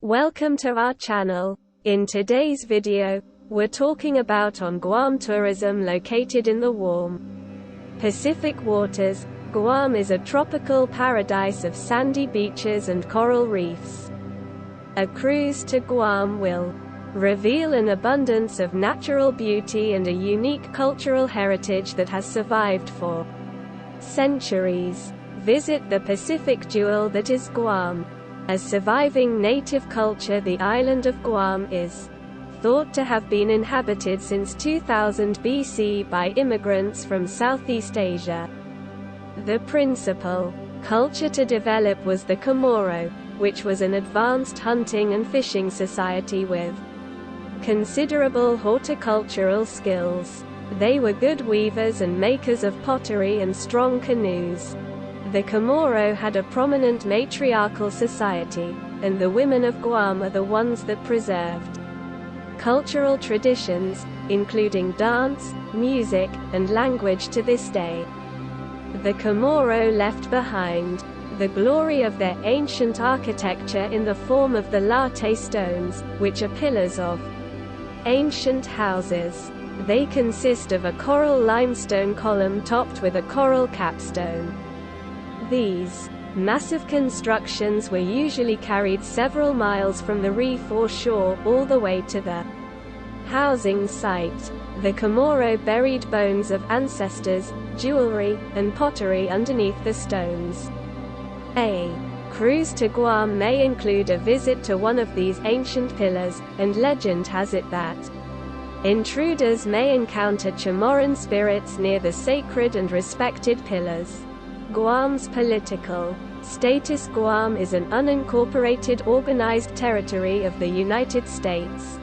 Welcome to our channel. In today's video, we're talking about on Guam tourism located in the warm Pacific waters. Guam is a tropical paradise of sandy beaches and coral reefs. A cruise to Guam will reveal an abundance of natural beauty and a unique cultural heritage that has survived for centuries. Visit the Pacific jewel that is Guam. A surviving native culture, the island of Guam is thought to have been inhabited since 2000 BC by immigrants from Southeast Asia. The principal culture to develop was the Chamorro, which was an advanced hunting and fishing society with considerable horticultural skills. They were good weavers and makers of pottery and strong canoes. The Chamorro had a prominent matriarchal society, and the women of Guam are the ones that preserved cultural traditions, including dance, music, and language to this day. The Chamorro left behind the glory of their ancient architecture in the form of the latte stones, which are pillars of ancient houses. They consist of a coral limestone column topped with a coral capstone. These massive constructions were usually carried several miles from the reef or shore, all the way to the housing site. The Chamorro buried bones of ancestors, jewelry, and pottery underneath the stones. A cruise to Guam may include a visit to one of these ancient pillars, and legend has it that intruders may encounter Chamorron spirits near the sacred and respected pillars. Guam's political status. Guam is an unincorporated organized territory of the United States.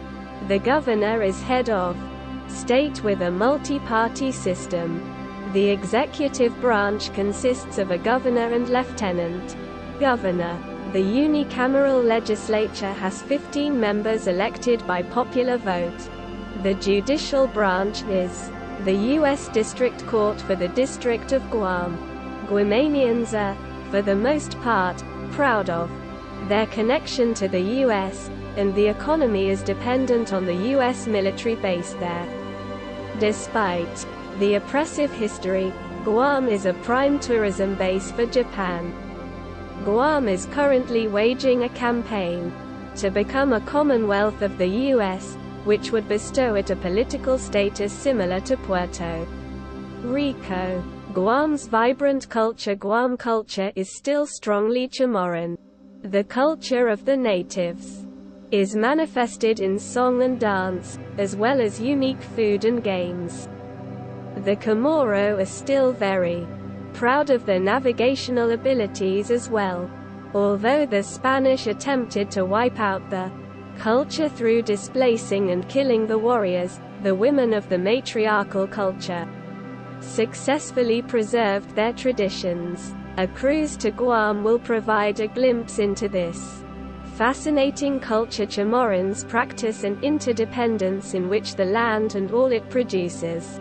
The governor is head of state with a multi-party system. The executive branch consists of a governor and lieutenant governor. The unicameral legislature has 15 members elected by popular vote. The judicial branch is the U.S. District Court for the District of Guam. Guamanians are, for the most part, proud of their connection to the U.S., and the economy is dependent on the U.S. military base there. Despite the oppressive history, Guam is a prime tourism base for Japan. Guam is currently waging a campaign to become a Commonwealth of the U.S., which would bestow it a political status similar to Puerto Rico. Guam's vibrant culture. Guam culture is still strongly Chamorron. The culture of the natives is manifested in song and dance, as well as unique food and games. The Chamorro are still very proud of their navigational abilities as well. Although the Spanish attempted to wipe out the culture through displacing and killing the warriors, the women of the matriarchal culture successfully preserved their traditions. A cruise to Guam will provide a glimpse into this fascinating culture. Chamorrons practice an interdependence in which the land and all it produces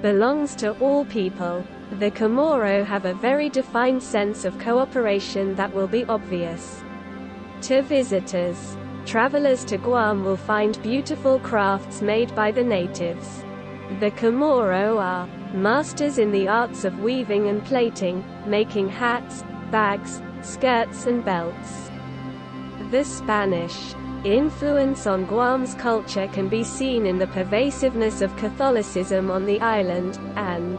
belongs to all people. The Chamorro have a very defined sense of cooperation that will be obvious to visitors. Travelers to Guam will find beautiful crafts made by the natives. The Chamorro are masters in the arts of weaving and plaiting, making hats, bags, skirts and belts. The Spanish influence on Guam's culture can be seen in the pervasiveness of Catholicism on the island, and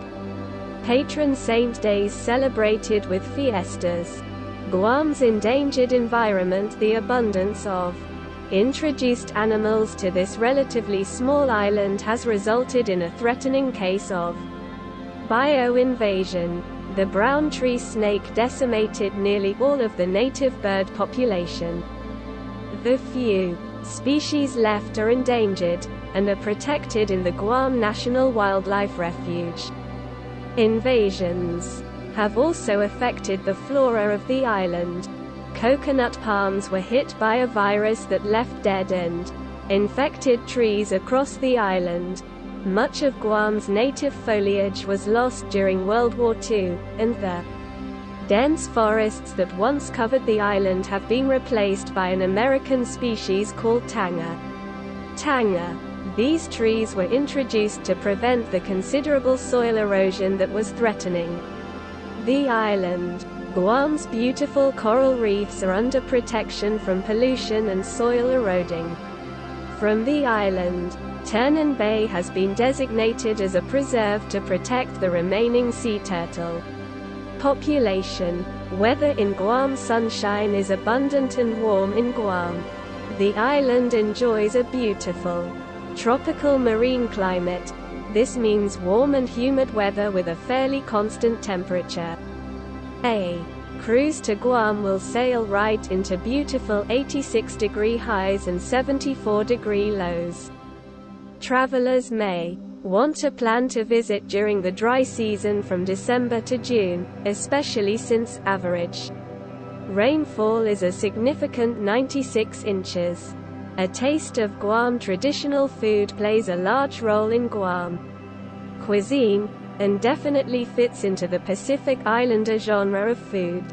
patron saint days celebrated with fiestas. Guam's endangered environment. The abundance of introduced animals to this relatively small island has resulted in a threatening case of bio-invasion. The brown tree snake decimated nearly all of the native bird population. The few species left are endangered, and are protected in the Guam National Wildlife Refuge. Invasions have also affected the flora of the island. Coconut palms were hit by a virus that left dead and infected trees across the island. Much of Guam's native foliage was lost during World War II, and the Dense forests that once covered the island have been replaced by an American species called tanga. These trees were introduced to prevent the considerable soil erosion that was threatening the island. Guam's beautiful coral reefs are under protection from pollution and soil eroding from the island. Tumon Bay has been designated as a preserve to protect the remaining sea turtle population. Weather in Guam. Sunshine is abundant and warm in Guam. The island enjoys a beautiful tropical marine climate. This means warm and humid weather with a fairly constant temperature. A cruise to Guam will sail right into beautiful 86-degree highs and 74-degree lows. Travelers may want to plan to visit during the dry season from December to June, especially since average rainfall is a significant 96 inches. A taste of Guam traditional food plays a large role in Guam cuisine, and definitely fits into the Pacific Islander genre of food.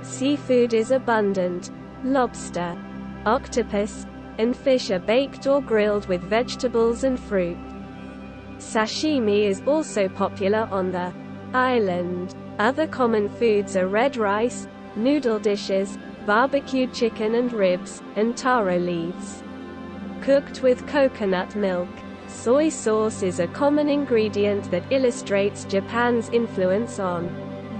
Seafood is abundant. Lobster, octopus, and fish are baked or grilled with vegetables and fruit. Sashimi is also popular on the island. Other common foods are red rice, noodle dishes, barbecued chicken and ribs, and taro leaves cooked with coconut milk. Soy sauce is a common ingredient that illustrates Japan's influence on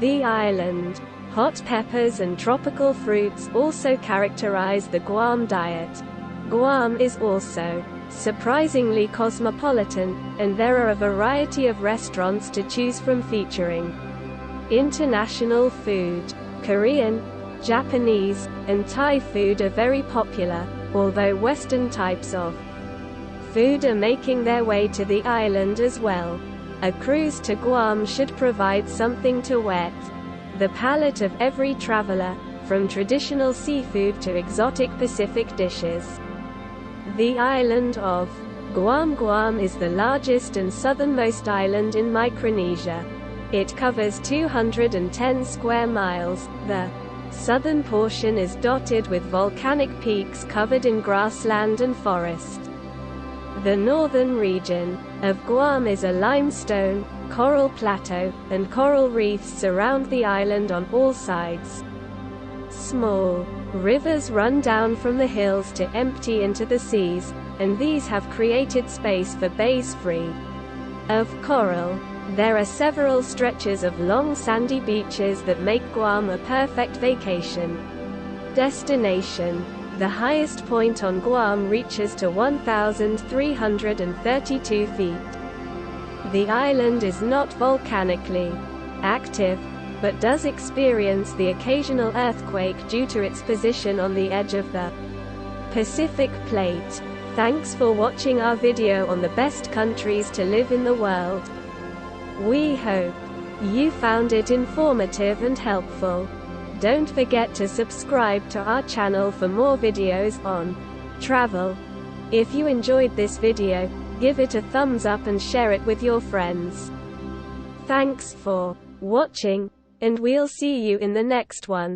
the island. Hot peppers and tropical fruits also characterize the Guam diet. Guam is also surprisingly cosmopolitan, and there are a variety of restaurants to choose from featuring international food. Korean, Japanese, and Thai food are very popular, although Western types of food are making their way to the island as well. A cruise to Guam should provide something to whet the palate of every traveler, from traditional seafood to exotic Pacific dishes. The island of Guam. Guam is the largest and southernmost island in Micronesia. It covers 210 square miles. The southern portion is dotted with volcanic peaks covered in grassland and forest. The northern region of Guam is a limestone, coral plateau, and coral reefs surround the island on all sides. Small rivers run down from the hills to empty into the seas, and these have created space for bays free of coral. There are several stretches of long sandy beaches that make Guam a perfect vacation destination. The highest point on Guam reaches to 1,332 feet. The island is not volcanically active, but does experience the occasional earthquake due to its position on the edge of the Pacific Plate. Thanks for watching our video on the best countries to live in the world. We hope you found it informative and helpful. Don't forget to subscribe to our channel for more videos on travel. If you enjoyed this video, give it a thumbs up and share it with your friends. Thanks for watching, and we'll see you in the next one.